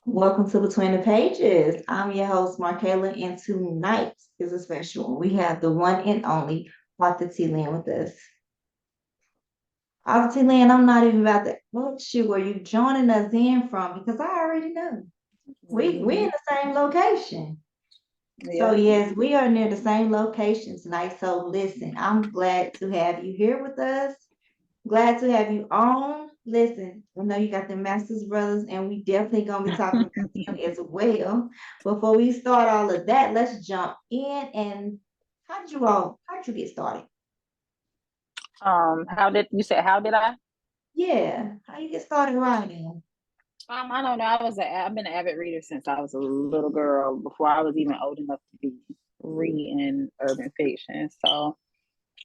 Welcome to Between the Pages. I'm your host, Markela, and tonight is a special one. We have the one and only Arthur T. Lynn with us. Arthur T. Lynn, I'm not even about to ask you where you joining us in from because I already know. We Hmm. in the same location. So Yeah. yes, we are near the same location tonight. So listen, I'm glad to have you here with us. Glad to have you on. Listen, I know you got the Masters Brothers, and we definitely gonna be talking about them as well. Before we start all of that, let's jump in. And how did you get started? How did you say? How did I? Yeah, how you get started writing? I don't know. I've been an avid reader since I was a little girl. Before I was even old enough to be reading urban fiction. So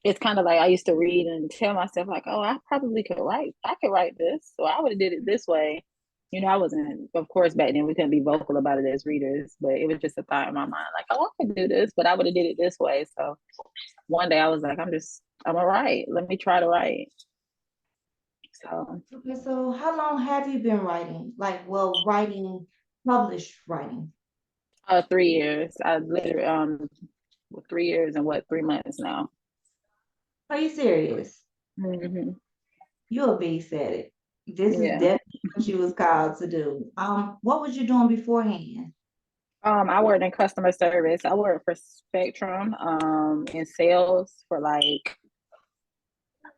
it's kind of like I used to read and tell myself like, oh, I probably could write. I could write this. So I would have did it this way. I wasn't. Of course, back then we couldn't be vocal about it as readers, but it was just a thought in my mind, like, oh, I could do this, but I would have did it this way. So one day I was like, I'm gonna write. Let me try to write. So Okay, so how long have you been writing? Like, well, writing, published writing. 3 years. I literally 3 years and 3 months now. Are you serious? Hmm. You a beast at it. This is Yeah. definitely what you was called to do. What was you doing beforehand? I worked in customer service. I worked for Spectrum in sales for like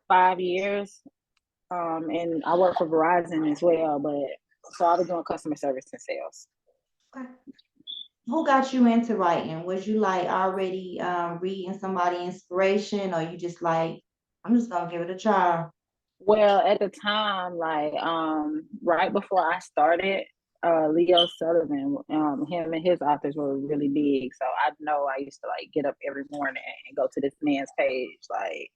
5 years. And I worked for Verizon as well, but so I was doing customer service and sales. Who got you into writing? Was you like already reading somebody inspiration, or you just like, I'm just gonna give it a try? Well, at the time, like right before I started, Leo Sullivan, him and his authors were really big. So I know I used to like get up every morning and go to this man's page, like,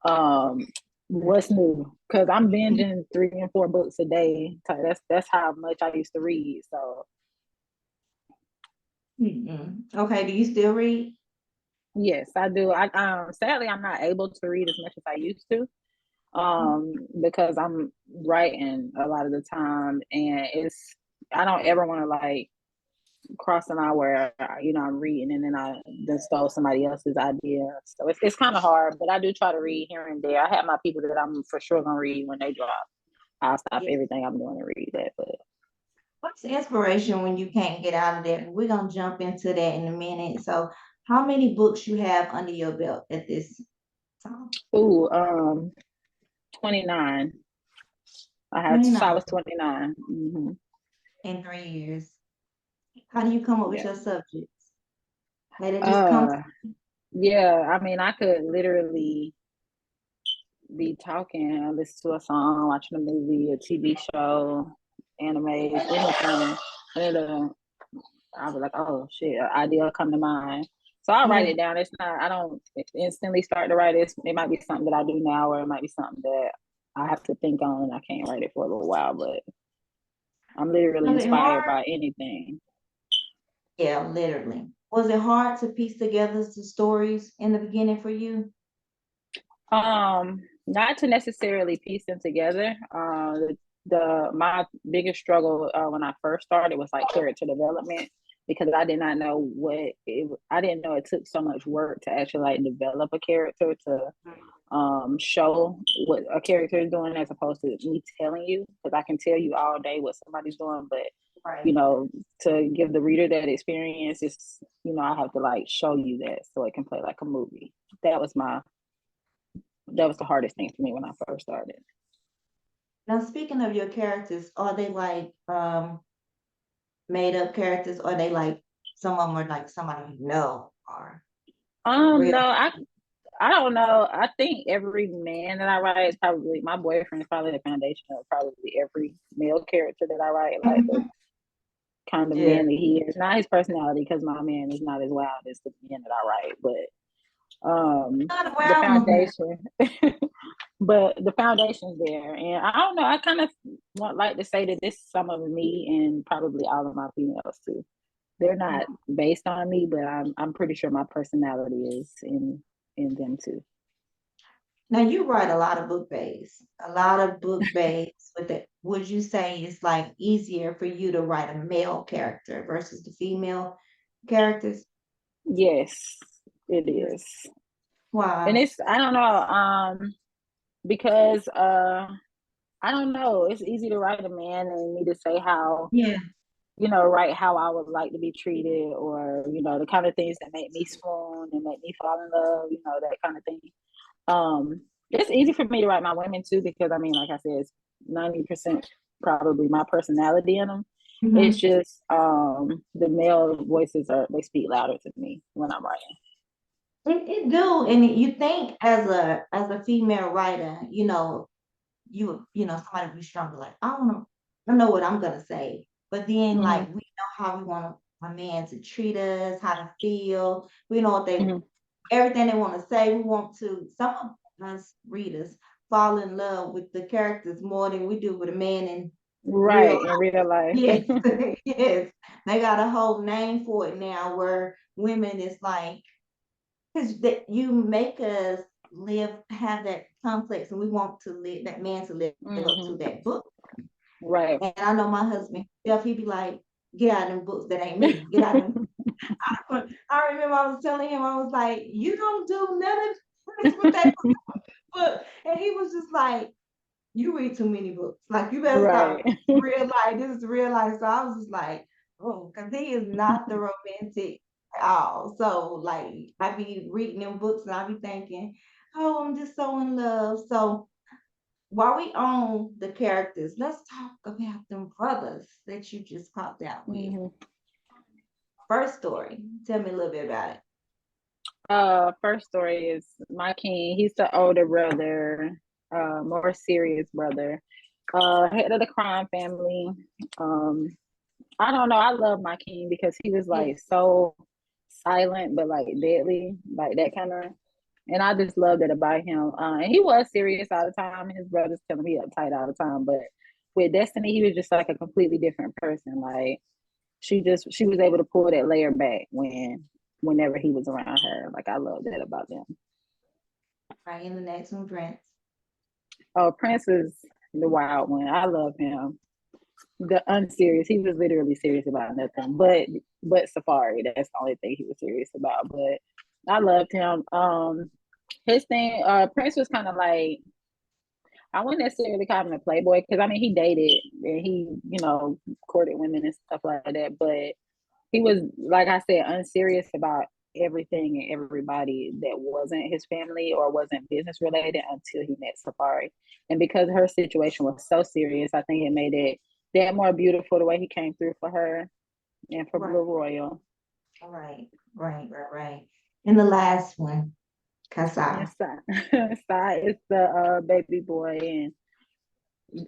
um, what's new? Because I'm binging 3 and 4 books a day. So that's how much I used to read. So Mm-mm. Okay, do you still read? yes, I do. I sadly I'm not able to read as much as I used to. Because I'm writing a lot of the time, and it's I don't ever want to like cross an hour where I'm reading and then I just stole somebody else's idea. So it's kind of hard, but I do try to read here and there. I have my people that I'm for sure gonna read when they drop. I'll stop Yeah. everything I'm doing to read that. But What's the inspiration when you can't get out of that? We're gonna jump into that in a minute. So, how many books you have under your belt at this time? ooh, 29. I had since I 29 was 29. Mm-hmm. in 3 years. How do you come up with Yeah. your subjects? Like it just comes. Uh, yeah. I mean, I could literally be talking, listen to a song, watching a movie, a TV show, anime, anything. And I'll be like, oh shit, an idea come to mind. So I'll write Yeah. it down. It's not, I don't instantly start to write it. It might be something that I do now, or it might be something that I have to think on and I can't write it for a little while, but I'm literally Was it inspired hard? by anything. Yeah, literally. Was it hard to piece together the stories in the beginning for you? Not to necessarily piece them together. The my biggest struggle when I first started was like character development because I did not know I didn't know it took so much work to actually like develop a character to show what a character is doing as opposed to me telling you because I can tell you all day what somebody's doing, but you Right. know to give the reader that experience is I have to like show you that so it can play like a movie. That was my that was the hardest thing for me when I first started. Now, speaking of your characters, are they like made up characters? Or are they like some of them are like somebody you know or real? No, I don't know. I think every man that I write is probably my boyfriend is probably the foundation of probably every male character that I write, like the kind of Yeah. man that he is. Not his personality, because my man is not as wild as the men that I write, but Not a the wild man. foundation. But the foundation's there, and I don't know. I kind of want like to say that this is some of me and probably all of my females too. They're not based on me, but I'm pretty sure my personality is in them too. Now you write a lot of book based, a lot of book based with it. Would you say it's like easier for you to write a male character versus the female characters? Yes, it Yes. is. And Wow. it's I don't know, because I don't know, it's easy to write a man and me to say how, Yeah. write how I would like to be treated, or, the kind of things that make me swoon and make me fall in love, that kind of thing. It's easy for me to write my women too, because I mean, like I said, it's 90% probably my personality in them. It's Mhm. just the male voices they speak louder to me when I'm writing. It do, and you think as a female writer, somebody be stronger, like, I know what I'm gonna say. But then Hmm. like we know how we want a man to treat us, how to feel. We know what they Hmm. everything they want to say. We want to some of us readers fall in love with the characters more than we do with a man in real Right, in real life. life. Yes, yes. They got a whole name for it now where women is like because that you make us have that complex, and we want to live that man to live up to Hmm. that book. Right. And I know my husband, if he be like, get out of them books that ain't me. Get out of them. I remember I was telling him, I was like, you don't do none of this with that book. And he was just like, you read too many books. Like, you better Right. stop. Real life. This is real life. So I was just like, oh, because he is not the romantic at all. So, like, I be reading them books and I be thinking, oh, I'm just so in love. So, while we own the characters, let's talk about them brothers that you just popped out with. Hmm. First story. Tell me a little bit about it. First story is my king. He's the older brother, more serious brother, head of the crime family. Um, I don't know. I love my king because he was Yes. like so silent, but like deadly, like that kind of. And I just loved it about him. And he was serious all the time. His brothers telling me uptight all the time, but with Destiny, he was just like a completely different person. Like she was able to pull that layer back whenever he was around her. Like I love that about them. Right in the next one, Prince. Oh, Prince is the wild one. I love him. The unserious. He was literally serious about nothing, but Safari. That's the only thing he was serious about. But I loved him. His thing. Prince was kind of like, I wouldn't necessarily call him a playboy because I mean he dated and he courted women and stuff like that. But he was, like I said, unserious about everything and everybody that wasn't his family or wasn't business related until he met Safari. And because her situation was so serious, I think it made it that more beautiful the way he came through for her and for Right. Blue Royal. Right. Right. Right. Right. And the last one, And Kasai. Sai is the baby boy, and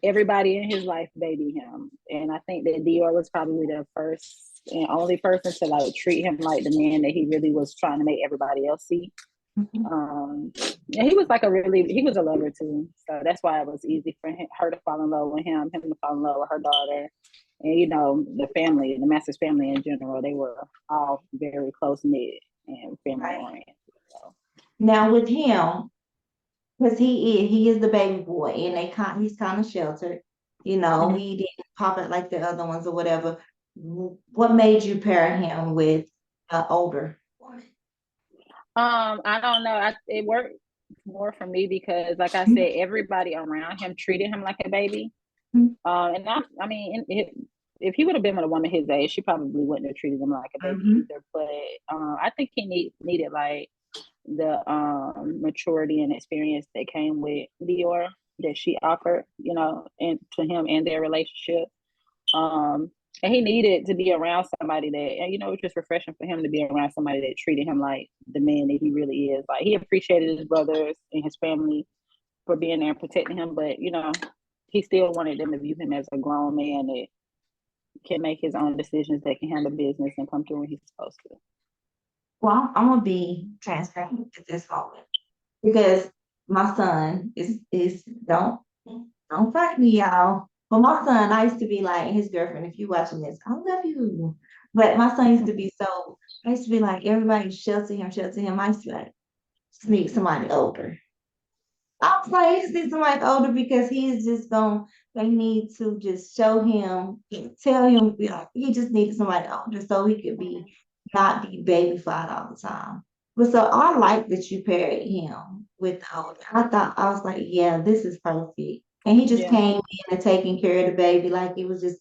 everybody in his life baby him. And I think that Dior was probably the first and only person to like treat him like the man that he really was trying to make everybody else see. Mhm. And he was like he was a lover too. So that's why it was easy for her to fall in love with him to fall in love with her daughter. And the family, the Masters family in general, they were all very close knit and family Right. oriented. So. Now with him, because he is the baby boy, and he's kind of sheltered. Mhm. He didn't pop it like the other ones or whatever. What made you pair him with an older woman? I don't know. It worked more for me because, like I said, everybody around him treated him like a baby. Mhm. And I mean, if he would have been with a woman his age, she probably wouldn't have treated him like a baby Mhm. either. But I think he needed like the maturity and experience that came with Dior that she offered, and to him and their relationship. Um, and he needed to be around somebody that, and it was just refreshing for him to be around somebody that treated him like the man that he really is. Like he appreciated his brothers and his family for being there and protecting him, but he still wanted them to view him as a grown man that can make his own decisions, that can handle business and come through when he's supposed to. Well, I'm gonna be transparent at this moment because my son is don't fight me, y'all. But my son, I used to be like his girlfriend. If you watching this, I love you. But my son used to be so. I used to be like everybody shelter him, shelter him. I used to be like, just need somebody older. I was like, he just needs somebody older because he's just going, they need to just show him, tell him, he just needed somebody older so he could be, not be babyfied all the time. But so I like that you paired him with the older. I thought, I was like, yeah, this is perfect. And he just Yeah, came in and taking care of the baby like it was just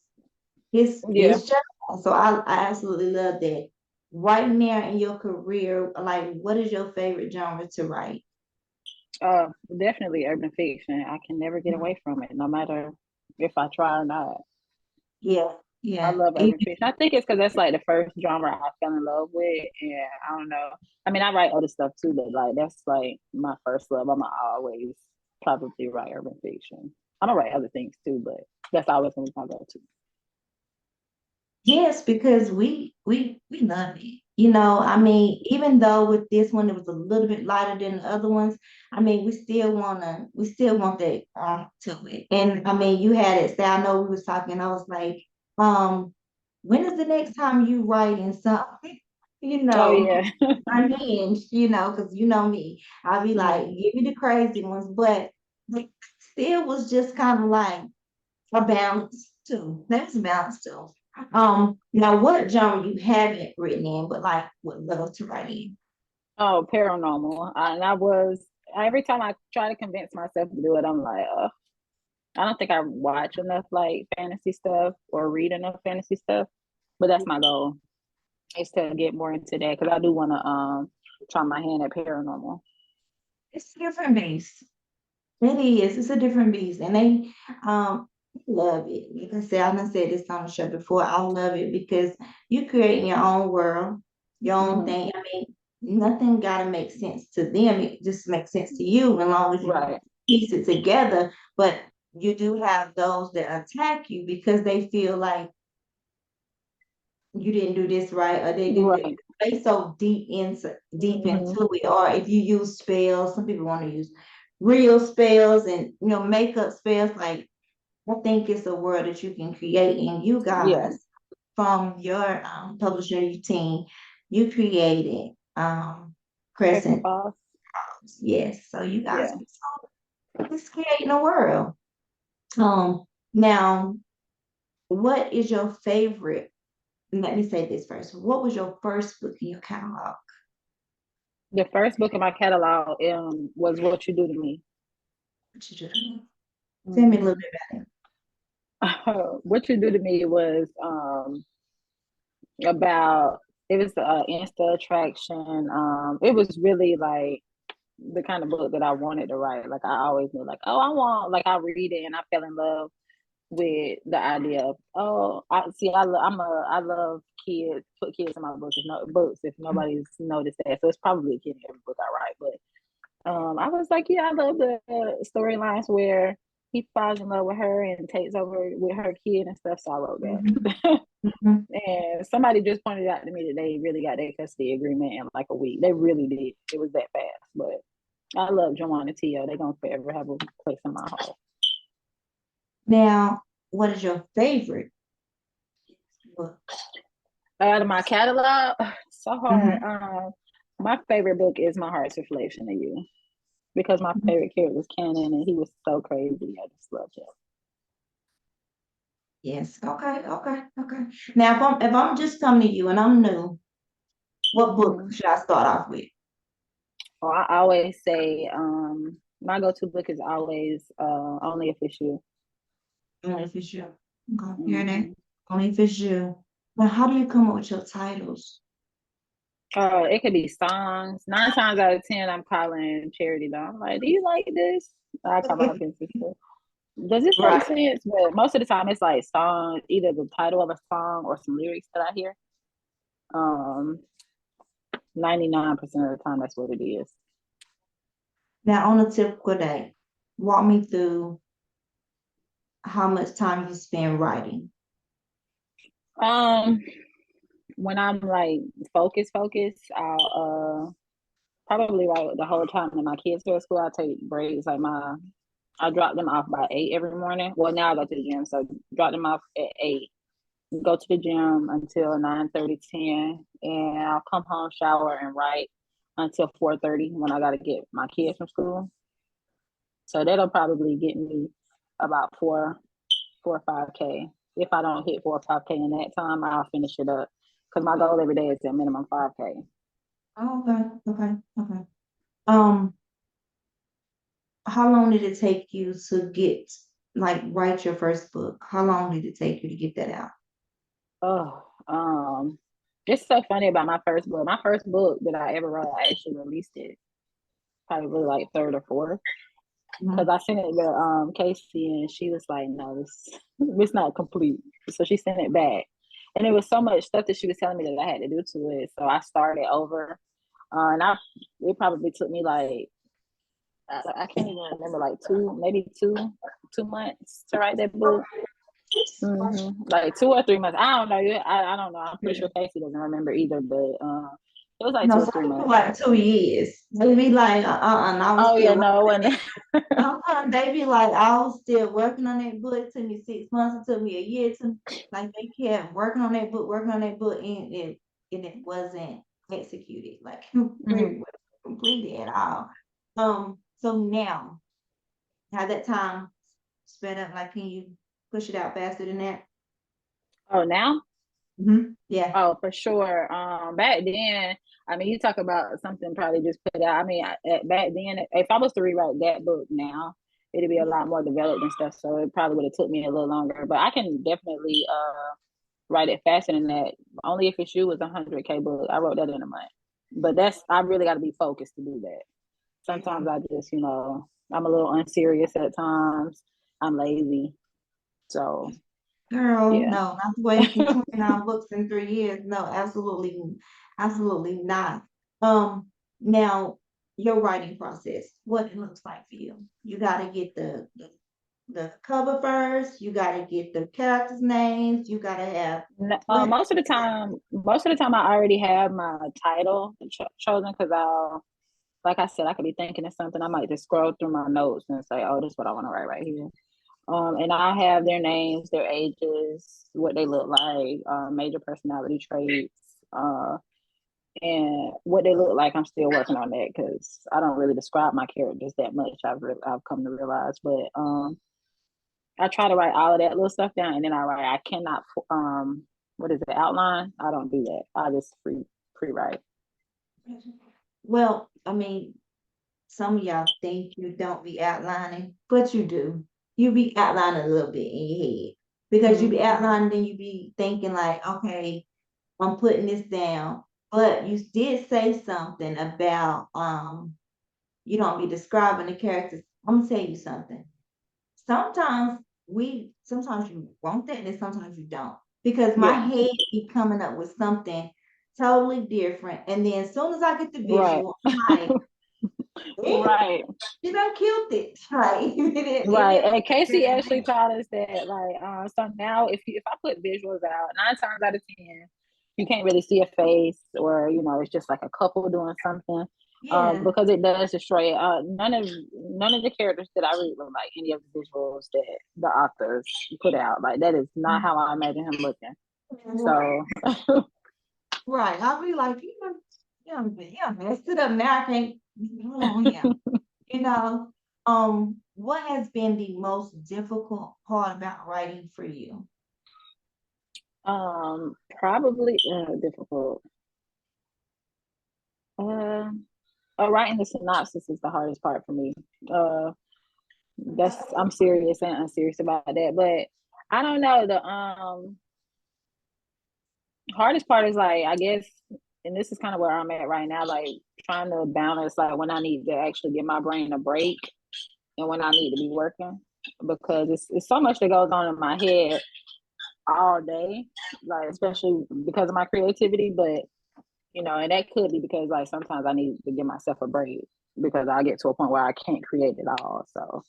yeah. his child. So I absolutely love that. Right now in your career, like what is your favorite genre to write? Definitely urban fiction. I can never get away from it, no matter if I try or not. Yeah, I yeah. love urban fiction. I think it's because that's like the first genre I fell in love with, and I don't know. I mean, I write other stuff too, but like that's like my first love. I'm gonna always probably write urban fiction. I'm gonna write other things too, but that's always gonna be my go-to. Yes, because we love it. You know, I mean, even though with this one it was a little bit lighter than the other ones, I mean, we still want that to it. And I mean, you had it. Say, I know we was talking. I was like, um, when is the next time you writing something? You Oh know, yeah. unhinged. You know, because you know me, I'll be like, Mm. give me the crazy ones, but like, still was just kind of like a balance too. There's a balance too. Now what genre you haven't written in, but like would love to write in? Oh, paranormal. And I was every time I try to convince myself to do it, I'm like, I don't think I watch enough like fantasy stuff or read enough fantasy stuff. But that's my goal is to get more into that because I do want to try my hand at paranormal. It's a different beast. It is. It's a different beast, and they love it. Like I said, I done said this on the show before. I love it because you create your own world, your own Hmm. thing. I mean, nothing gotta make sense to them. It just makes sense to you as long as you Right, piece it together. But you do have those that attack you because they feel like you didn't do this right, or they didn't right. they so deep Hmm. into it, or if you use spells, some people want to use real spells and make up spells. Like I think it's a world that you can create, and you Yeah, guys from your publisher your team, you created Crescent Crescent. Falls. Yes, so you guys Yeah. it's creating a world. Now what is your favorite? Let me say this first. What was your first book in your catalog? The first book in my catalog was What You Do to Me. What you do? Tell me a little Hmm. bit about it. What You Do to Me was about it was insta attraction. It was really like the kind of book that I wanted to write. Like I always knew, like, oh, I want, like I read it and I fell in love with the idea of, oh, I see, I love kids, put kids in my books if nobody's noticed that. So it's probably a kid in every book I write. But I was like, yeah, I love the storylines where he falls in love with her and takes over with her kid and stuff. So I wrote Mhm, that. mhm. And somebody just pointed out to me that they really got their custody agreement in like a week. They really did. It was that fast. But I love Joanna Tio. They're gonna forever have a place in my heart. Now, what is your favorite book? Out of my catalog, so hard. Mhm. My favorite book is My Heart's Reflection of You because my favorite character was Canon and he was so crazy. I just loved him. Yes. Okay. Okay. Okay. Now, if I'm just coming to you and I'm new, what book Mm-hmm. should I start off with? Well, I always say my go-to book is always Only If It's You. Only if it's you. Okay. Hear that? Mm-hmm. Only if it's you. Now, how do you come up with your titles? It could be songs. 9 times out of 10, I'm calling Charity down. I'm like, do you like this? I call my husband sister. Does this make Right. sense? But most of the time, it's like songs, either the title of a song or some lyrics that I hear. Um, 99% of the time, that's what it is. Now, on a typical day, walk me through how much time you spend writing. Um, when I'm like focused, I'll probably write the whole time that my kids are at school. I take breaks. I drop them off by 8 every morning. Well, now I go to the gym, so drop them off at 8. Go to the gym until 9:30, 10, and I'll come home, shower, and write until 4:30 when I got to get my kids from school. So that'll probably get me about 4 or 5K. If I don't hit 4 or 5K in that time, I'll finish it up. Because my goal every day is at minimum 5K. Oh, okay. Um, how long did it take you to get write your first book? How long did it take you to get that out? Oh, it's so funny about my first book. My first book that I ever wrote, I actually released it probably like third or fourth. Because I sent it to Casey and she was like, no, it's not complete. So she sent it back. And there was so much stuff that she was telling me that I had to do to it. So I started over. It probably took me like I can't even remember, like maybe 2 months to write that book. Like 2 or 3 months. I don't know. I don't know. I'm pretty sure Casey doesn't remember either, but it was like No, two or some three people months. like 2 years. They be like, and I was Oh yeah, still no, and sometimes they be like, I was still working on that book. It took me 6 months. It took me a year to like they kept working on that book, and it wasn't executed like it wasn't completed at all. So now, how that time sped up? Like, can you push it out faster than that? oh now. Yeah. Oh, for sure. Back then, I mean, you talk about something probably just put out. I mean, back then, if I was to rewrite that book now, it'd be a lot more developed and stuff. So it probably would have took me a little longer. But I can definitely write it faster than that. Only if it's you was 100K book. I wrote that in a month. But I really got to be focused to do that. Sometimes I just, I'm a little unserious at times. I'm lazy. So Girl, yeah. no, not the way from 29 books in 3 years. No, absolutely not. Now your writing process, what it looks like for you. You gotta get the cover first, you gotta get the characters' names, you gotta have what Most of the time, I already have my title chosen because like I said, I could be thinking of something. I might just scroll through my notes and say, "Oh, this is what I want to write right here." And I have their names, their ages, what they look like, major personality traits, and what they look like. I'm still working on that because I don't really describe my characters that much. I've come to realize, but I try to write all of that little stuff down, and then I write. I cannot what is it, outline? I don't do that. I just pre write. well, I mean, some of y'all think you don't be outlining, but you do. You be outlining a little bit in your head because you be outlining, then you be thinking like, okay, I'm putting this down. But you did say something about you don't be describing the characters. I'm gonna tell you something. Sometimes you want that, and sometimes you don't. Because my Yeah, head be coming up with something totally different. And then as soon as I get the right, visual, I'm like, eh, right. you done killed it. Like Right, and Casey actually taught us that, like, so now if I put visuals out, 9 times out of 10, you can't really see a face, or it's just like a couple doing something, yeah. because it does destroy it. None of the characters that I read look like any of the visuals that the authors put out. Like that is not how I imagine him looking. So Right. I'll be like, you messed it up now. I can't, oh yeah. You know, what has been the most difficult part about writing for you? probably difficult. Uh, writing the synopsis is the hardest part for me. That's I'm serious and unserious about that. But I don't know. The hardest part is, like, I guess, and this is kind of where I'm at right now, like trying to balance like when I need to actually give my brain a break and when I need to be working, because it's so much that goes on in my head all day, like especially because of my creativity. But and that could be because like sometimes I need to give myself a break because I get to a point where I can't create it all. So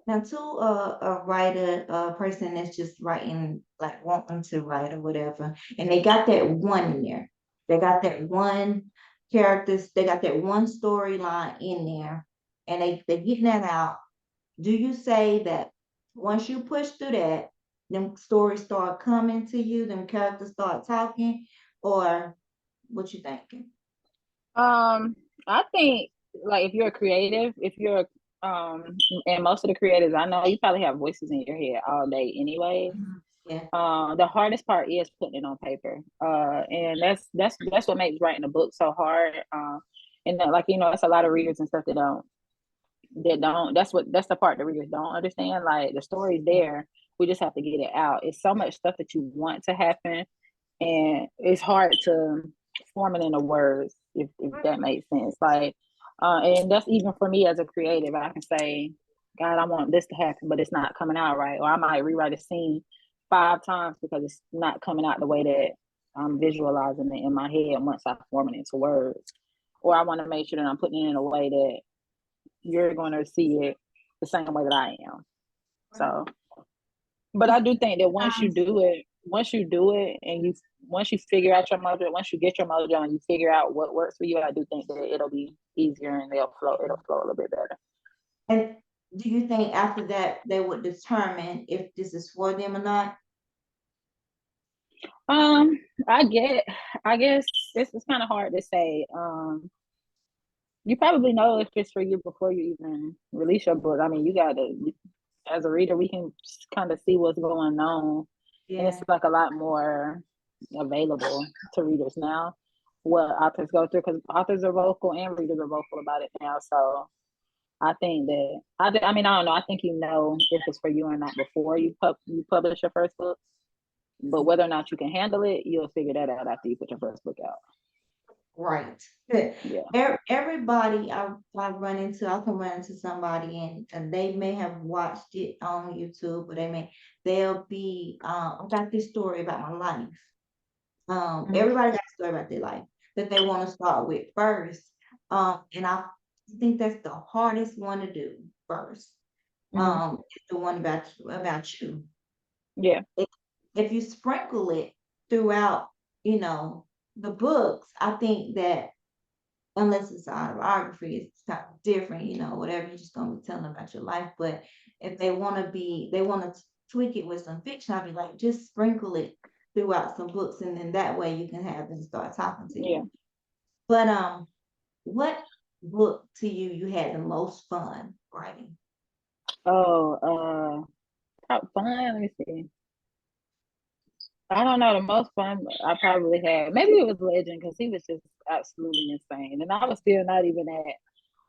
Now, to a writer, a person that's just writing, like wanting to write or whatever, and they got that one in there. They got that one characters, they got that one storyline in there, and they're getting that out. Do you say that once you push through that, them stories start coming to you, them characters start talking, or what you thinking? I think, like, if you're a creative, if you're And most of the creators I know, you probably have voices in your head all day anyway. Yeah. The hardest part is putting it on paper. And that's what makes writing a book so hard. And then, like, it's a lot of readers and stuff that don't that's the part the readers don't understand. Like, the story's there, we just have to get it out. It's so much stuff that you want to happen, and it's hard to form it into words, if that makes sense. Like, and that's even for me as a creative. I can say, God, I want this to happen, but it's not coming out right. Or I might rewrite a scene 5 times because it's not coming out the way that I'm visualizing it in my head once I form it into words. Or I want to make sure that I'm putting it in a way that you're going to see it the same way that I am. So, but I do think that once you do it, and once you figure out your mojo, once you get your mojo and you figure out what works for you, I do think that it'll be easier and it'll flow a little bit better. And do you think after that they would determine if this is for them or not? Um, I get, I guess this is kind of hard to say. You probably know if it's for you before you even release your book. I mean, as a reader, we can kind of see what's going on, and it's Yeah. like a lot more available to readers now. What authors go through, because authors are vocal and readers are vocal about it now. So I think that I mean, I don't know. I think if it's for you or not before you publish your first book. But whether or not you can handle it, you'll figure that out after you put your first book out. Right. Yeah. Everybody I run into, I can run into somebody and they may have watched it on YouTube, or they'll be I got this story about my life. Mm-hmm. Everybody got a story about their life that they want to start with first. And I think that's the hardest one to do first. Mm-hmm. It's the one about you. Yeah. If you sprinkle it throughout, you know, the books, I think that unless it's autobiography, it's kind of different, whatever, you're just gonna be telling about your life. But if they want to tweak it with some fiction, I'll be like, just sprinkle it throughout some books, and then that way you can have them start talking to Yeah. you. But what book to you had the most fun writing? Oh, top fun. Let me see. I don't know. The most fun I probably had, maybe it was Legend, because he was just absolutely insane, and I was still not even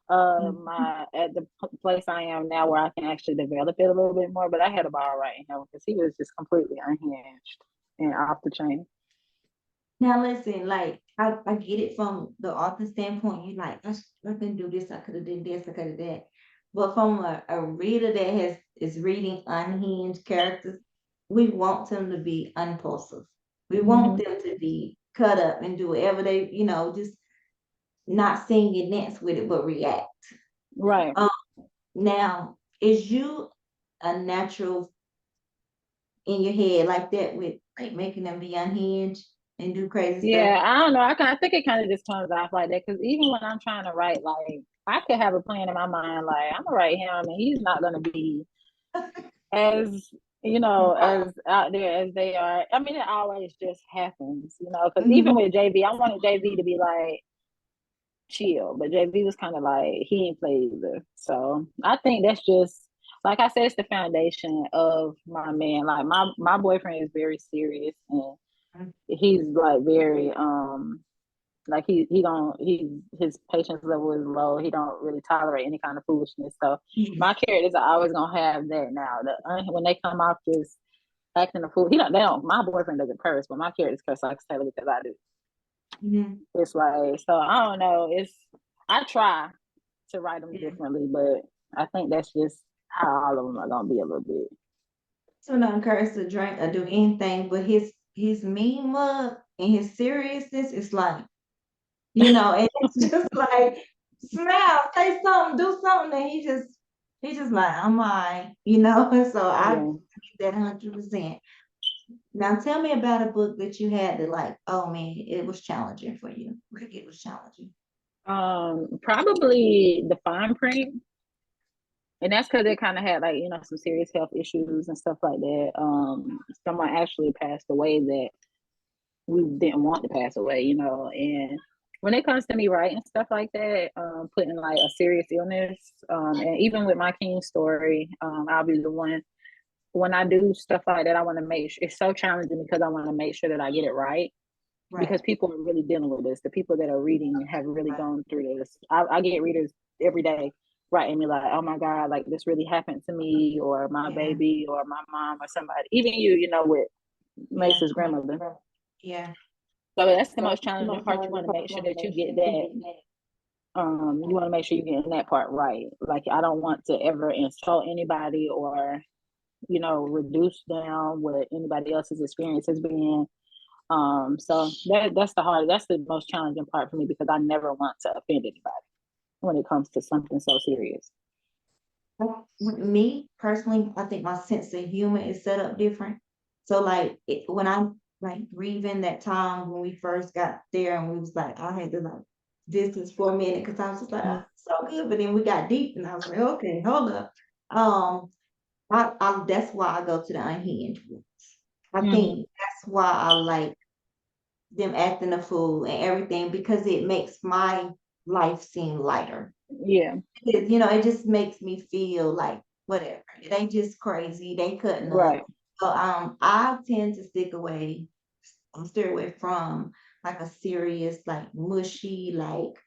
Mhm. at the place I am now where I can actually develop it a little bit more. But I had a ball writing him because he was just completely unhinged and off the chain. Now listen, like I get it from the author standpoint. You like, I can do this, I could have did this, I could have that. But from a reader that is reading unhinged characters, we want them to be impulsive. We want Mm-hmm. them to be cut up and do whatever they, just not sing and dance with it, but react. Right. Um, Now, is you a natural in your head like that with like making them be unhinged and do crazy stuff? Yeah, I don't know. I think it kind of just comes off like that, because even when I'm trying to write, like, I could have a plan in my mind, like, I'm gonna write him, and he's not gonna be as as out there as they are. I mean, it always just happens, because even Mhm. with JV, I wanted JV to be like chill, but JV was kind of like he ain't played either. So I think that's just, like I said, it's the foundation of my man. Like, my boyfriend is very serious, and he's like very like he don't he his patience level is low. He don't really tolerate any kind of foolishness. So Mhm. my characters are always gonna have that. Now, when they come off just acting a fool, he don't. They don't. My boyfriend doesn't curse, but my characters curse like Taylor because I do. Mhm. It's like, so I don't know. I try to write them Yeah. differently, but I think that's just how all of them are gonna be a little bit. So not encouraged to drink or do anything, but his mean mug and his seriousness is like, and it's just like, smile, say something, do something, and he just like, I'm all right, So I Yeah. get that 100%. Now tell me about a book that you had that like, oh man, it was challenging for you. Like it was challenging. Probably the fine print. And that's because they kind of had, like, some serious health issues and stuff like that. Someone actually passed away that we didn't want to pass away, and when it comes to me writing stuff like that, putting like a serious illness, and even with my King story, I'll be the one when I do stuff like that. I want to make sure it's so challenging because I want to make sure that I get it right because Right. people are really dealing with this. The people that are reading have really Right. gone through this. I get readers every day writing me like, "Oh my God, like this really happened to me, or my Yeah. baby, or my mom, or somebody." Even you know, with Yeah. Mace's grandmother. Yeah. So that's the So most that's the challenging most part. You challenging want to part. make You sure want to that you make sure get that you that. get that. You want to make sure you're getting that part right. Like I don't want to ever insult anybody or reduce down what anybody else's experience has been. So that's the most challenging part for me because I never want to offend anybody when it comes to something so serious. With me personally, I think my sense of humor is set up different. So like when I'm like grieving that time when we first got there and we was like, I had to like distance for a minute because I was just like, oh, so good. But then we got deep and I was like, okay, hold up. Um, that's why I go to the unhinged ones. I Mm-hmm. think that's why I like them acting a fool and everything because it makes my life seem lighter. Yeah. It just makes me feel like whatever. They just crazy. They cutting up. Right. So I tend to stay away from like a serious, like mushy, like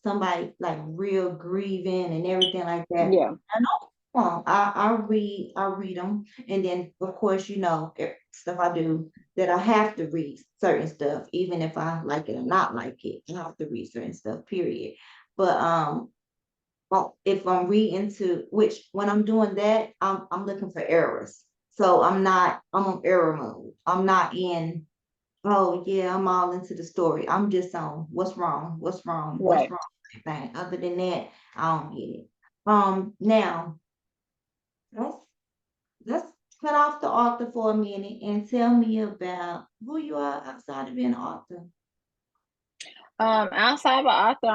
somebody like real grieving and everything like that. Yeah. I know. I read them, and then of course stuff I do that I have to read certain stuff, even if I like it or not like it. I have to read certain stuff. Period. But well, if I'm reading to which when I'm doing that, I'm looking for errors. So I'm on error mode. I'm not in, oh yeah, I'm all into the story. I'm just on what's wrong, what's Right. wrong. Thing. Other than that, I don't get it. Now let's let's cut off the author for a minute and tell me about who you are outside of being an author. Outside of an author,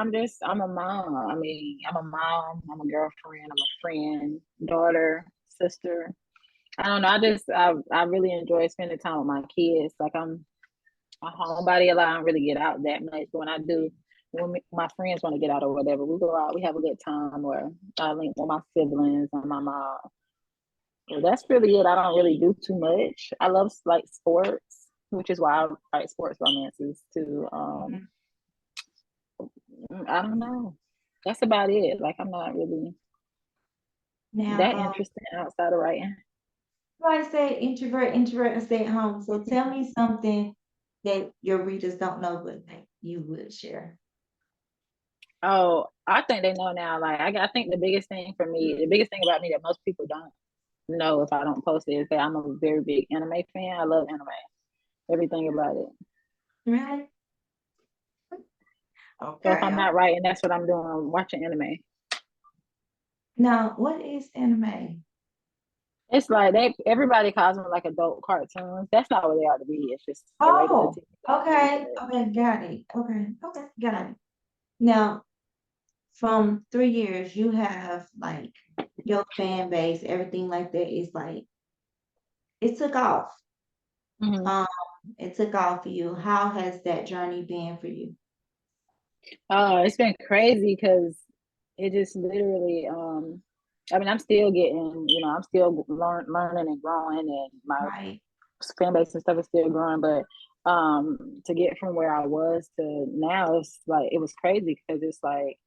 I'm a mom. I mean, I'm a mom, I'm a girlfriend, I'm a friend, daughter, sister. I don't know. I really enjoy spending time with my kids. Like I'm a homebody a lot. I don't really get out that much. But when I do, my friends want to get out or whatever, we go out, we have a good time, or I link with my siblings and my mom. So that's really it. I don't really do too much. I love like sports, which is why I write sports romances too. Mhm. I don't know. That's about it. Like I'm not really Now, that interested outside of writing. I say introvert, and stay at home. So tell me something that your readers don't know, but that you would share. Oh, I think they know now. Like I think the biggest thing for me, the biggest thing about me that most people don't know if I don't post it is that I'm a very big anime fan. I love anime. Everything about it. Really? So if Okay. I'm not writing, that's what I'm doing. I'm watching anime. Now, what is anime? It's like everybody calls them like adult cartoons. That's not what they are to be. It's just a regular Oh, TV. okay. Okay, got it. Okay, got it. Now, from 3 years, you have like your fan base, everything like that is like it took off. Hmm. Um, it took off for you. How has that journey been for you? Oh, it's been crazy because it just literally. I mean, I'm still getting. I'm still learning and growing, and my Right. fan base and stuff is still growing. But to get from where I was to now, it's like it was crazy because it's like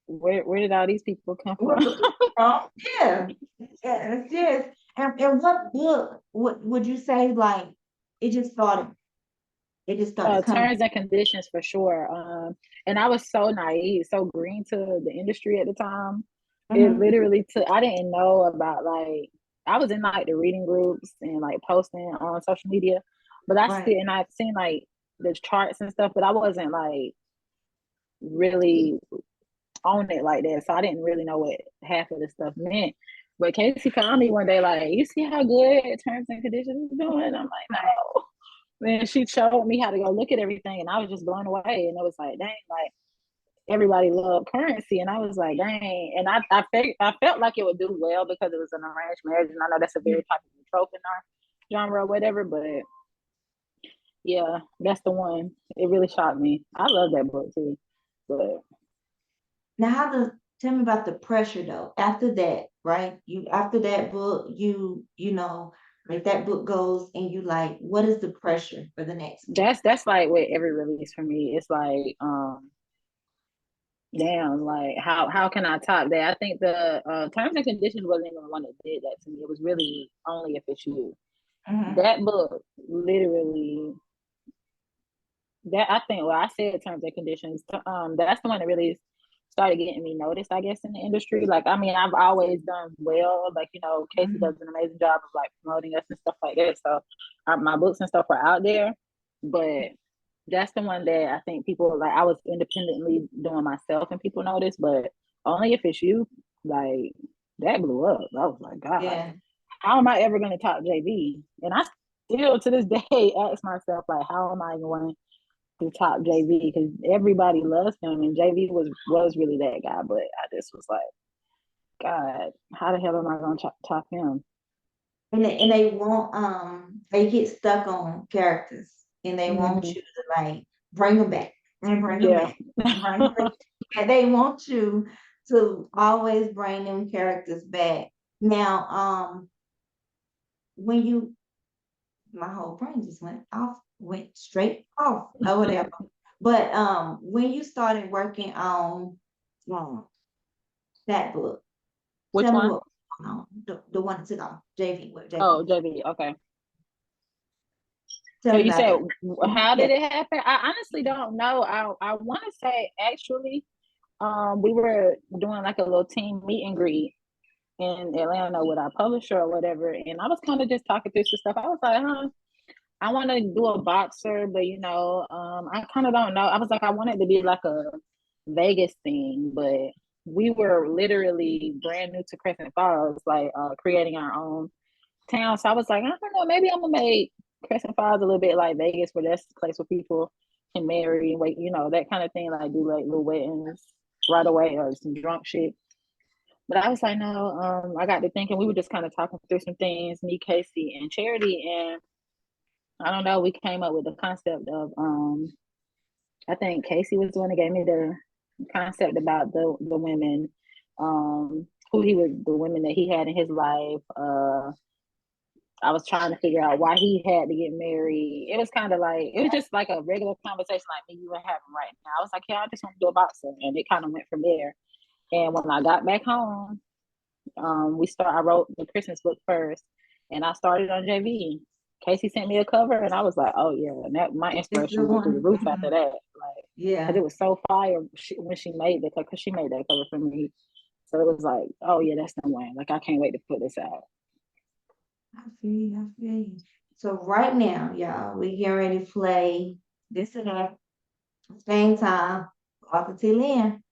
where did all these people come Where from? the people from? Yeah. Yes, yes. And what book would you say like it just started it just started coming? Terms and conditions for sure. And I was so naive, so green to the industry at the time. It Mhm. literally took. I didn't know about like I was in like the reading groups and like posting on social media, but Right. I've seen like the charts and stuff, but I wasn't like really on it like that, so I didn't really know what half of the stuff meant. But Casey called me one day, like, "You see how good terms and conditions is doing?" I'm like, Right. "No." Then she showed me how to go look at everything, and I was just blown away. And it was like, dang, like everybody loved currency, and I was like, dang. And I felt like it would do well because it was an arranged marriage, and I know that's a very popular trope in our genre or whatever. But Yeah, that's the one. It really shocked me. I love that book too. But Now, tell me about the pressure though. After that, right? You after that book, you know, like that book goes, and you like, what is the pressure for the next one? that's like with every release for me. It's like, damn, like how can I top that? I think the terms and conditions wasn't even the one that did that to me. It was really only if it's you. Hmm. That book literally, that I think, well, I said terms and conditions. That's the one that really started getting me noticed, I guess, in the industry. Like, I mean, I've always done well. Like, you know, Casey Hmm. does an amazing job of like promoting us and stuff like that. So my books and stuff are out there, but that's the one that I think people like. I was independently doing myself, and people noticed, but only if it's you. Like that blew up. I was like, God, Yeah, how am I ever going to top JV? And I still to this day ask myself, like, how am I going to top JV? Because everybody loves him, and JV was really that guy. But I just was like, God, how the hell am I going to top him? and they want they get stuck on characters, and they want Mm-hmm. you to like bring them back and bring them Yeah. back and bring them back, and they want you to always bring them characters back. Now, when you my whole brain just went straight off or whatever. But when you started working on um, that book, Which tell me one? what was going on. The one that took off, JV, with JV. Oh, JV. Okay. Tell So me you about said, that. how Yeah. did it happen? I honestly don't know. I want to say actually, we were doing like a little team meet and greet in Atlanta with our publisher or whatever, and I was kind of just talking through some stuff. I was like, huh, I want to do a boxer, but you know, I kind of don't know. I was like, I want it to be like a Vegas thing, but we were literally brand new to Crescent Falls, like creating our own town. So I was like, I don't know, maybe I'm gonna make Crescent Falls a little bit like Vegas, where that's the place where people can marry and wait, you know, that kind of thing. Like do like little weddings right away or some drunk shit. But I was like, no, I got to thinking, we were just kind of talking through some things, me, Casey, and Charity, and I don't know, we came up with the concept of I think Casey was the one that gave me the concept about the women, who he was, the women that he had in his life. I was trying to figure out why he had to get married. It was kind of like, it was just like a regular conversation like me you were having right now. I was like, yeah, I just want to do a boxer, and it kind of went from there. And when I got back home, I wrote the Christmas book first, and I started on JV. Casey sent me a cover, and I was like, oh yeah, and that my It's the inspiration went through the one. roof after Mhm. that. Like, because Yeah. it was so fire when she made that, because she made that cover for me. So it was like, oh yeah, that's the one. Like, I can't wait to put this out. I feel you. I feel you. So right now, y'all, we getting ready to play this and that. Same time. Arthur T. Lynn.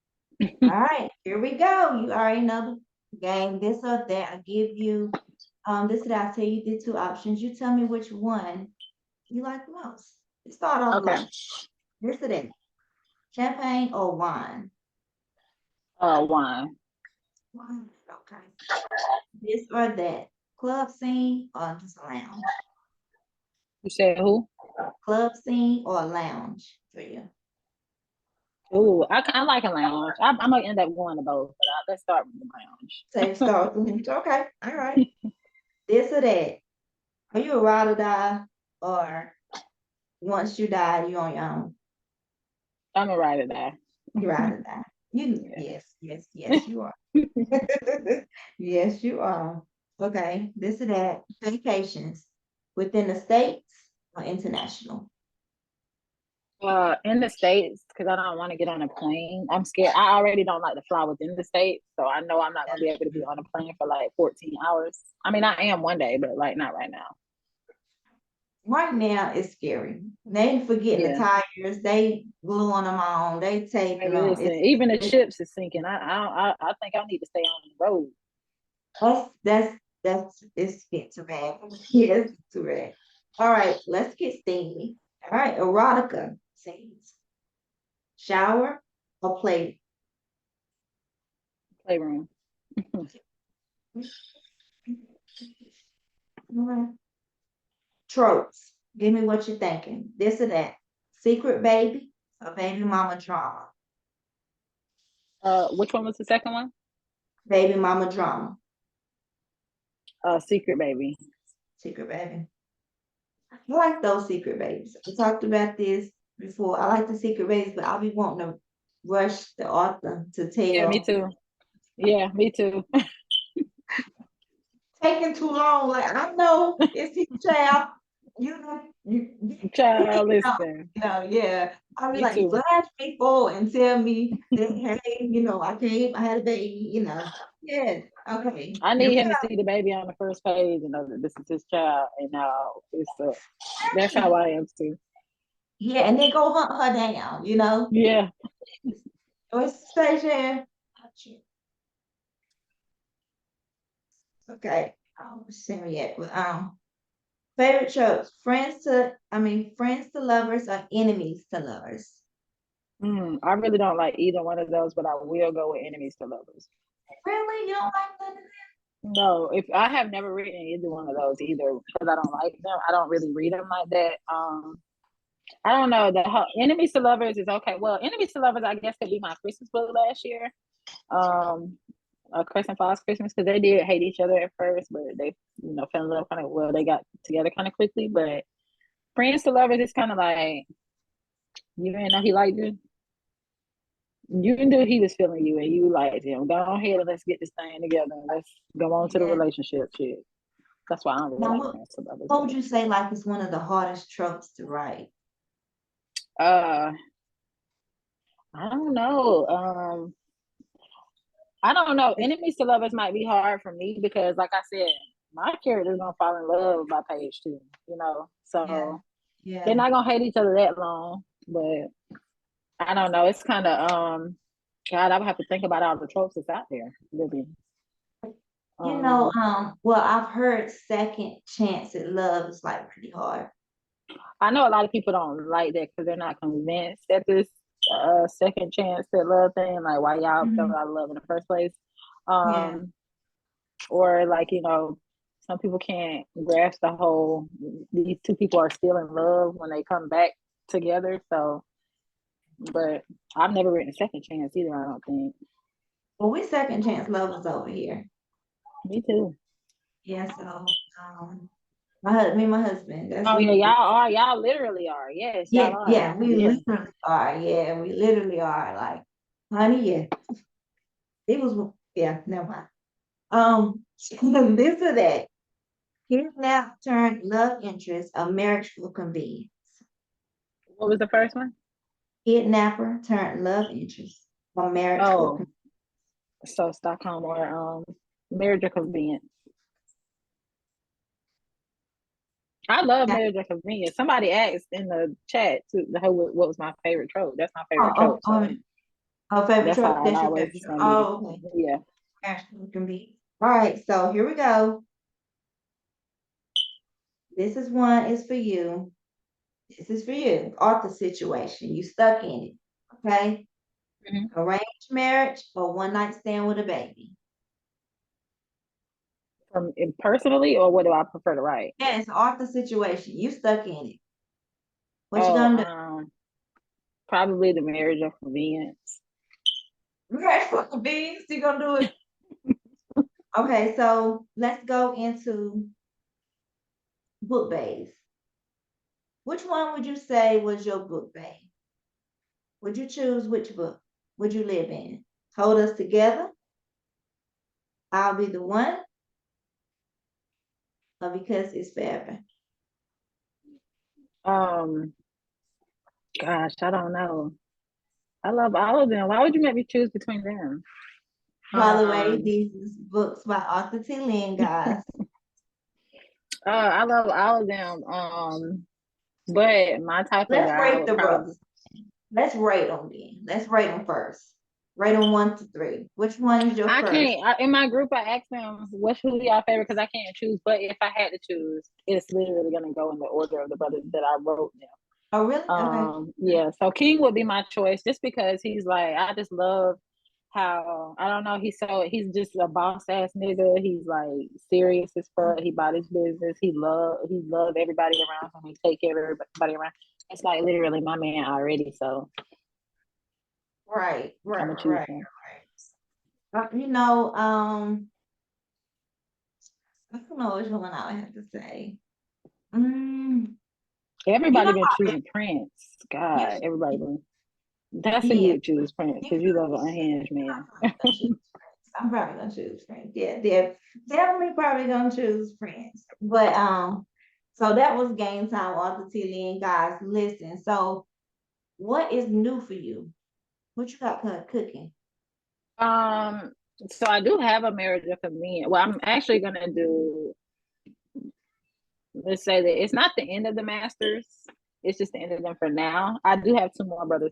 All right, here we go. You already know the game. This or that. I give you this or that. I tell you the two options. You tell me which one you like the most. Let's start off Okay. light. This or that. Champagne or wine? Wine. Wine. Okay. This or that. Club scene or just lounge? You said who? Club scene or lounge for you? Ooh, I like a lounge. I might end up going to both, but let's start with the Same lounge. start. Okay. All right. This or that. Are you a ride or die? Or once you die, you on your own? I'm a ride or die. You ride or die. You Yeah. yes, yes, yes, you are. Yes, you are. Okay. This or that. Vacations within the states or international? In the States, because I don't want to get on a plane. I'm scared. I already don't like to fly within the States, so I know I'm not going to be able to be on a plane for like 14 hours. I mean, I am one day, but like not right now. Right now it's scary. They forgetting the Yeah. tires, they gluing them on, they taping Hey, them. listen, even the ships is sinking. I think I need to stay on the road. That's it's get too bad. Yes, too bad. All right, let's get steamy. All right, erotica scenes. Shower or play? Playroom. All right. Tropes. Give me what you're thinking. This or that. Secret baby or baby mama drama? Which one was the second one? Baby mama drama. Secret baby. Secret baby. I like those secret babies. We talked about this before. I like the secret babies, but I'll be wanting to rush the author to Yeah, me tell. too. Yeah, me too. Taking too long. Like I know it's his child. You know, Child, know, listen. yeah. I'll be Me like, too. flash me forward and tell me that, hey, I had a baby, Yeah, okay. I Here need we him to see the baby on the first page and know that this is his child, and now that's go. how I am too. Yeah, and then go hunt her down. Yeah. What's the station? Okay. Oh, same yet. But favorite tropes. Friends to lovers or enemies to lovers. I really don't like either one of those, but I will go with enemies to lovers. Really? You don't like none of No, if I have never written either one of those either because I don't like them. I don't really read them like that. I don't know. Enemies to lovers is okay. Well, enemies to lovers, I guess, could be my Christmas book last year. A Chris and Falls Christmas because they did hate each other at first, but they, fell in love kind of well. They got together kind of quickly. But friends to lovers is kind of like you didn't know he liked you. You knew he was feeling you, and you liked him. Go ahead and let's get this thing together. And let's go on to the Yeah. relationship shit. That's why I don't really Now, like what, friends to lovers. what would you say like is one of the hardest tropes to write? Uh, I don't know. I don't know. Enemies to lovers might be hard for me because, like I said, my character's gonna fall in love by page two. Yeah, So they're yeah. not gonna hate each other that long. But I don't know. It's kind of God. I would have to think about all the tropes that's out there. Really. Um, Well, I've heard second chance at love is like pretty hard. I know a lot of people don't like that because they're not convinced that this second chance at love thing, like why y'all fell Mhm. out of love in the first place. Yeah. Or like, some people can't grasp the whole these two people are still in love when they come back together. So, but I've never written a second chance either, I don't think. Well, we second chance lovers over here. Me too. Yeah, so me and my husband, that's Oh yeah, we y'all literally are. Yes, y'all are. we Yeah. literally are. Yeah, we literally are like, honey, yeah. It was yeah, never mind. This or that. Kidnap turned love interest, a marriage for convenience. What was the first one? Kidnapper turned love interest, a marriage for Oh, convenience. so Stockholm or Marriage of Convenience. I love Marriage of Convenience. Somebody asked in the chat what was my favorite trope. That's my Oh, favorite oh, trope. So favorite that's how truck. I That's your always favorite truck. gonna be. Oh, okay. Yeah. Marriage can be. All right, so here we go. This is one is for you. This is for you. Author situation. You stuck in it. Okay. Mhm. Arranged marriage or one night stand with a baby. Personally, or what do I prefer to write? Yeah, it's an author situation. You stuck in it. What you Oh, gonna do? probably the Marriage of Convenience. Marriage for convenience. You gonna do it? Okay, so let's go into book bays. Which one would you say was your book bay? Would you choose which book would you live in? Hold Us Together, I'll Be the One, or Because It's Forever? Um, Gosh, I don't know. I love all of them. Why would you make me choose between them? By the way, Um, these is books by Arthur T. Lynn, guys. I love all of them. But my type of Let's guy rate would the probably. brothers. Let's rate them then. Let's rate them first. Rate them 1 to 3. Which one is your I first? can't. In my group, I asked them who y'all favorite because I can't choose. But if I had to choose, it's literally gonna go in the order of the brothers that I wrote them. Oh, really? Okay. Yeah. So King would be my choice just because he's like I just love how I don't know. He's just a boss ass nigga. He's like serious as fuck. He bought his business. He love everybody around him. He take care of everybody around. It's like literally my man already. So Right, I'm right, gonna choose right, him. right. You know, I don't know which one I would have to say. Mm, you know, Everybody been choosing Prince. you, God, everybody been. That's a yeah, good choose Prince you because you love an unhinged man. gonna choose friends. I'm probably gonna choose friends. Yeah, they're definitely probably gonna choose friends. But so that was game time, Arthur Tilly and guys. Listen, so what is new for you? What you got cooking? Um, so I do have a marriage of convenience. Well, I'm actually gonna do. Let's say that it's not the end of the masters. It's just the end of them for now. I do have two more brothers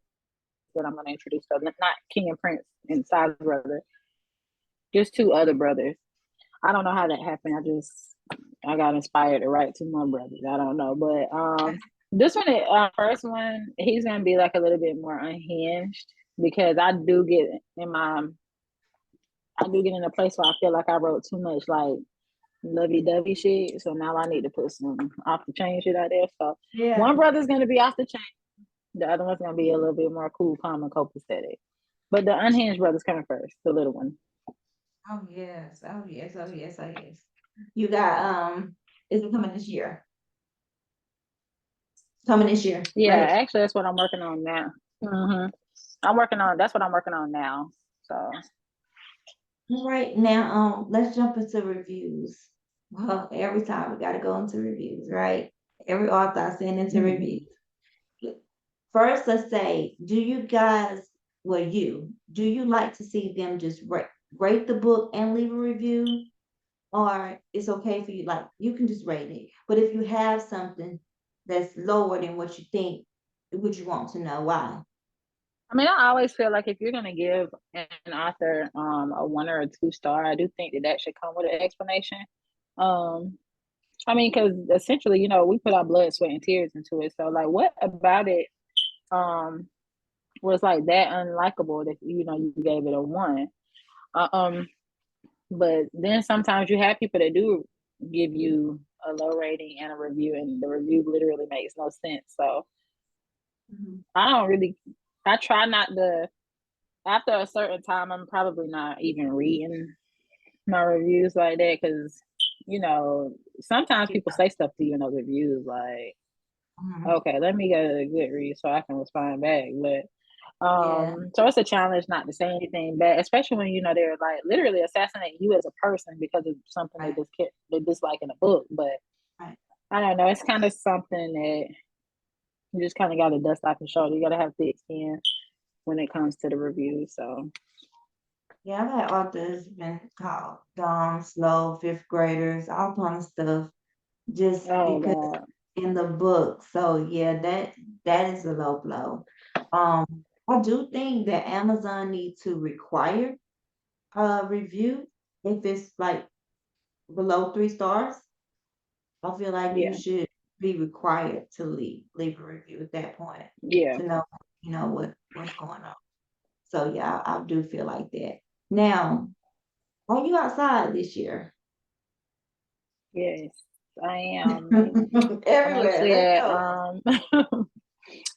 that I'm gonna introduce. So not King and Prince and Size brother. Just two other brothers. I don't know how that happened. I got inspired to write two more brothers. I don't know, but this one, first one, he's gonna be like a little bit more unhinged because I do get in a place where I feel like I wrote too much like lovey dovey shit. So now I need to put some off the chain shit out there. So Yeah. one brother's gonna be off the chain. The other one's gonna be a little bit more cool, calm, and copacetic. But the unhinged brother's coming first, the little one. Oh yes. Oh yes. Oh yes. Oh yes. You got is it coming this year? Coming this year, Yeah, right? actually, that's what I'm working on now. hmm That's what I'm working on now. So All right, now let's jump into reviews. Well, every time we gotta go into reviews, right? Every author I send into mhm. reviews. First, let's say, do you like to see them just rate the book and leave a review? Or it's okay for you, like you can just rate it. But if you have something that's lower than what you think, would you want to know why? I mean, I always feel like if you're gonna give an author a one or a two star, I do think that should come with an explanation. Um, I mean, because essentially, we put our blood, sweat, and tears into it. So, like, what about it um was like that unlikable that you gave it a one? Um, but then sometimes you have people that do give you a low rating and a review, and the review literally makes no sense. So Mhm. I don't really. I try not to. After a certain time, I'm probably not even reading my reviews like that because sometimes people say stuff to you in those reviews like, Mhm. okay, let me get a good read so I can respond back. But Yeah. so it's a challenge not to say anything bad, especially when they're like literally assassinating you as a person because of something Right. they dislike in a book. But Right. I don't know, it's kind of something that you just kind of got to dust off your shoulder. You got to have thick skin when it comes to the reviews. So Yeah, I've had authors been called dumb, slow, fifth graders, all kind of stuff, just oh because god, in the book. So yeah, that is a low blow. Um, I do think that Amazon needs to require a review if it's like below 3 stars. I feel like you yeah, should be required to leave a review at that point yeah, to know what's going on. So yeah, I do feel like that. Now, are you outside this year? yes, I am. I'm Everywhere. actually Let's at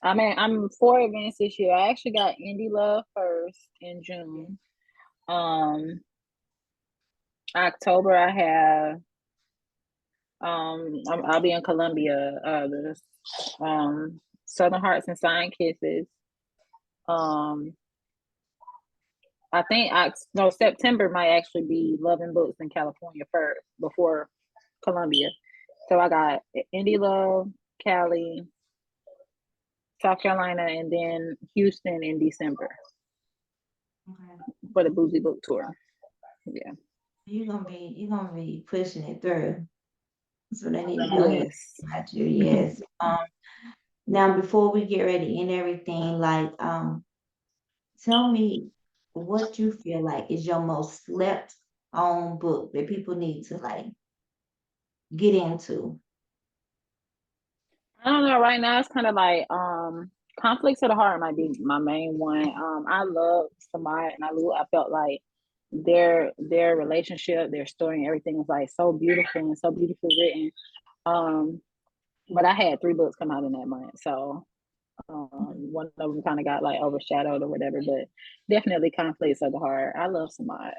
go. I'm 4 events this year. I actually got Indie Love first in June. Um, October I have I'll be in Columbia. The Southern Hearts and Sign Kisses. Um, I think no September might actually be Loving Books in California first before Columbia. So I got Indie Love, Cali, South Carolina, and then Houston in December Okay. for the Boozy Book Tour. Yeah. You're gonna be pushing it through. So they need to go ahead Yes. and let you. Yes. Now before we get ready and everything, like tell me what you feel like is your most slept on book that people need to like get into. I don't know. Right now, it's kind of like Conflicts of the heart might be my main one. I love Samaya and I felt like their relationship, their story, and everything was like so beautiful and so beautifully written. Um, but I had 3 books come out in that month, so one of them kind of got like overshadowed or whatever. But definitely conflicts of the heart. I love Samaya.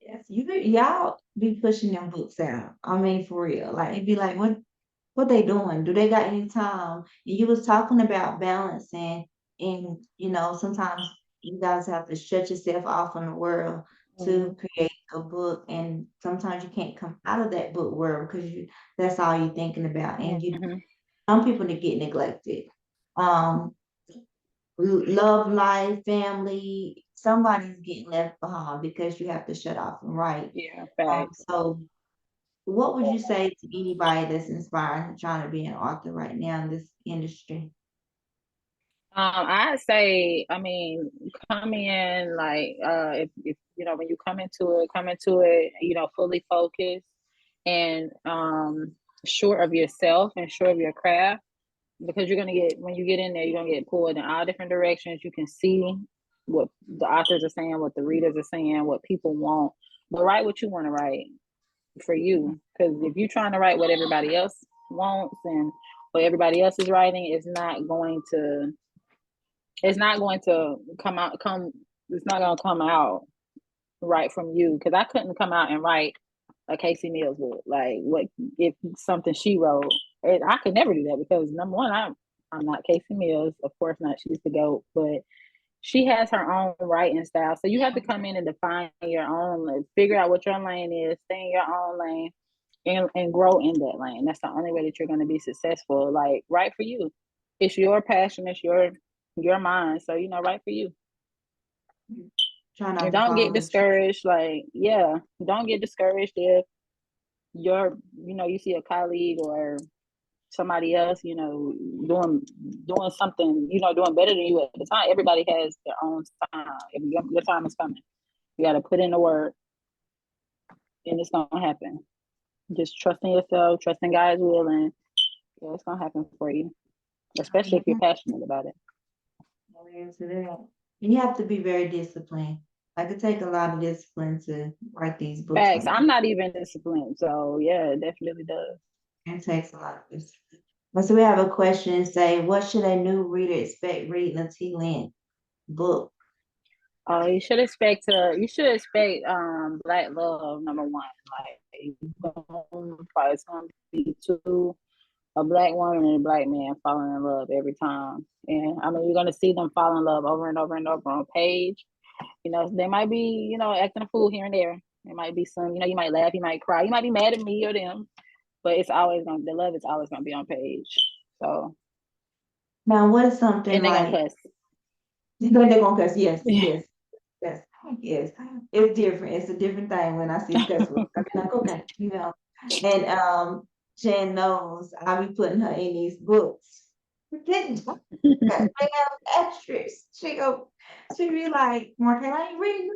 Yes, y'all be pushing them books out. I mean, for real. Like it'd be like, what they doing? Do they got any time? And you was talking about balancing, and sometimes you guys have to shut yourself off from the world Mm-hmm. to create a book, and sometimes you can't come out of that book world because that's all you're thinking about, and Mm-hmm. some people that get neglected. Um, love life, family, somebody's getting left behind because you have to shut off and write. Yeah, facts. So what would you say to anybody that's inspiring and trying to be an author right now in this industry? I'd say, I mean, come in like if when you come into it, fully focused and sure of yourself and sure of your craft, because you're gonna get when you get in there, you're gonna get pulled in all different directions. You can see what the authors are saying, what the readers are saying, what people want, but write what you want to write for you. Because if you're trying to write what everybody else wants and what everybody else is writing, it's not going to come it's not going to come out right from you, because I couldn't come out and write a Casey Mills book like what if something she wrote. I could never do that because number one, I'm not Casey Mills, of course not, she's the GOAT, but she has her own writing style, so you have to come in and define your own, like, figure out what your lane is, stay in your own lane, and grow in that lane. That's the only way that you're going to be successful. Like, write for you. It's your passion. It's your mind. So write for you. Try not And to don't get follow the trend. discouraged. Like, yeah, don't get discouraged if you see a colleague or somebody else, doing something, doing better than you at the time. Everybody has their own time. Your time is coming. You got to put in the work, and it's gonna happen. Just trust in yourself, trust in God's will, and yeah, it's gonna happen for you, especially if you're Mhm. passionate about it. Answer that. And you have to be very disciplined. Like it take a lot of discipline to write these books Facts. like I'm this. not even disciplined, so yeah, it definitely does. It takes a lot of discipline. But so we have a question say, what should a new reader expect reading a T. Lynn book? You should expect black love, number one. Like, it's gonna be two, a black woman and a black man falling in love every time. And I mean, you're gonna see them fall in love over and over and over on page. They might be, acting a fool here and there. There might be some, you might laugh, you might cry, you might be mad at me or them, but the love is always gonna be on page. So, Now, what is something and they're gonna like, cuss. they're gonna cuss, yes, yes, yes, yes. It's different. It's a different thing when I see a cuss word. I be like, okay, And Jen knows I'll be putting her in these books. Forgetting they have extras. She be like, Markela, I ain't reading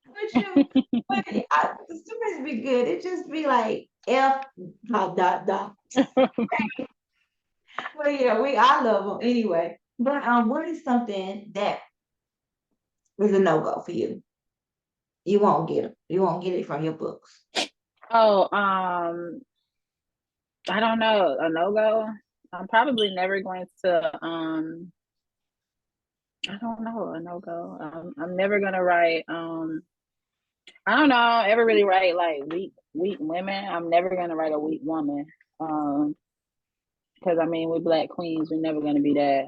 with you. But the stories be good. It just be like F dot dot dot. Well, yeah, I love them anyway. But what is something that is a no go for you? You won't get it. You won't get it from your books. Oh, I don't know, a no go. I'm probably never going to. I don't know, a no go. I'm never gonna write. I don't know. Ever really write like weak women? I'm never gonna write a weak woman. Um, because I mean, we're black queens. We're never gonna be that.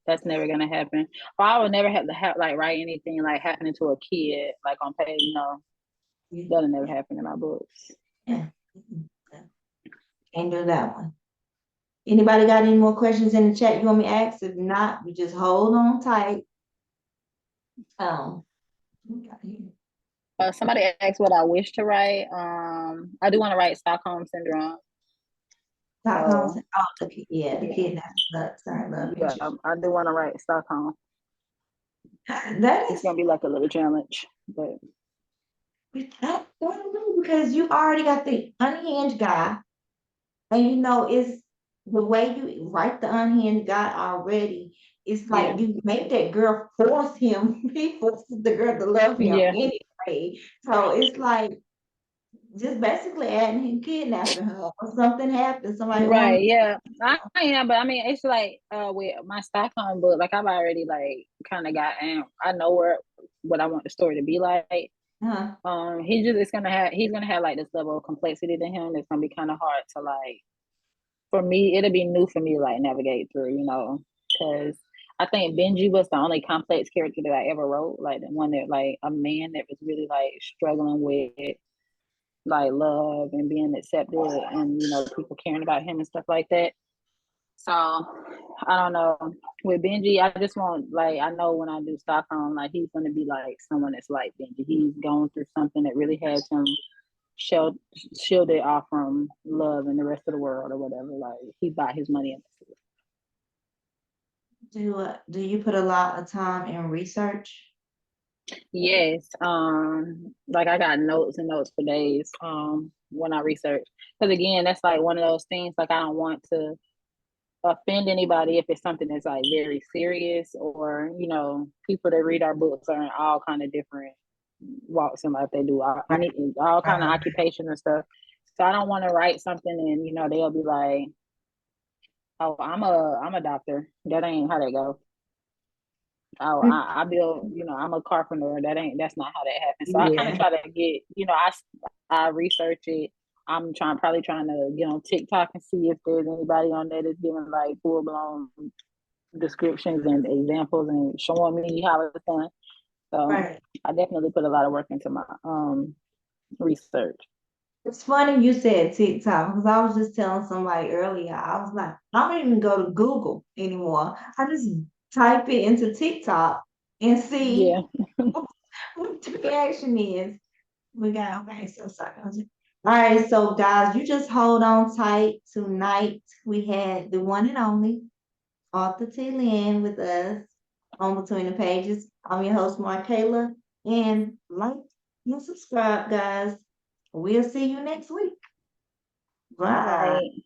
That's never gonna happen. Or I would never have to like write anything like happening to a kid like on page. Yeah. That'll never happen in my books. Yeah. Can't do that one. Anybody got any more questions in the chat you want me to ask? If not, we just hold on tight. We got here. Somebody asked what I wish to write. I do want to write Stockholm Syndrome. Stockholm, So oh, yeah, the kid that's sorry, love yeah, interest. I do want to write Stockholm. That It's is, gonna be like a little challenge, but I don't know because you already got the unhinged guy, and it's the way you write the unhinged guy already, it's Yeah. like you make that girl force him, he forces the girl to love him Yeah. anyway. So it's like just basically adding him kidnapping her or something happens, somebody on. Right, yeah. I am, but I mean, it's like with my Stockholm book, like I've already like kind of got, and I know what I want the story to be like. Uh, He's gonna have like this level of complexity to him. It's gonna be kind of hard to like for me. It'll be new for me to like navigate through, because I think Benji was the only complex character that I ever wrote, like the one that like a man that was really like struggling with like love and being accepted and people caring about him and stuff like that. So I don't know. With Benji, I just want like I know when I do Stockholm, like he's gonna be like someone that's like Benji. He's going through something that really has him shield, shielded off from love and the rest of the world or whatever. Like he bought his money into it. do you put a lot of time in research? Yes. Like I got notes and notes for days. When I research. Because again, that's like one of those things like I don't want to offend anybody if it's something that's like very serious or people that read our books are in all kind of different walks in life. They do all kind of Right. occupation and stuff, so I don't want to write something and they'll be like, oh, I'm a doctor, that ain't how that go. Oh, I build, I'm a carpenter, that's not how that happens. So I kind of Yeah. try to get, I research it. Probably trying to get on TikTok and see if there's anybody on there that's giving like full blown descriptions and examples and showing me how it's done. So Right. I definitely put a lot of work into my research. It's funny you said TikTok because I was just telling somebody earlier. I was like, I don't even go to Google anymore. I just type it into TikTok and see Yeah. what the reaction is. We got okay, so sorry. All right, so guys, you just hold on tight. Tonight we had the one and only Arthur T. Lynn with us on Between the Pages. I'm your host, Markela, and like and subscribe, guys. We'll see you next week. All Bye. right.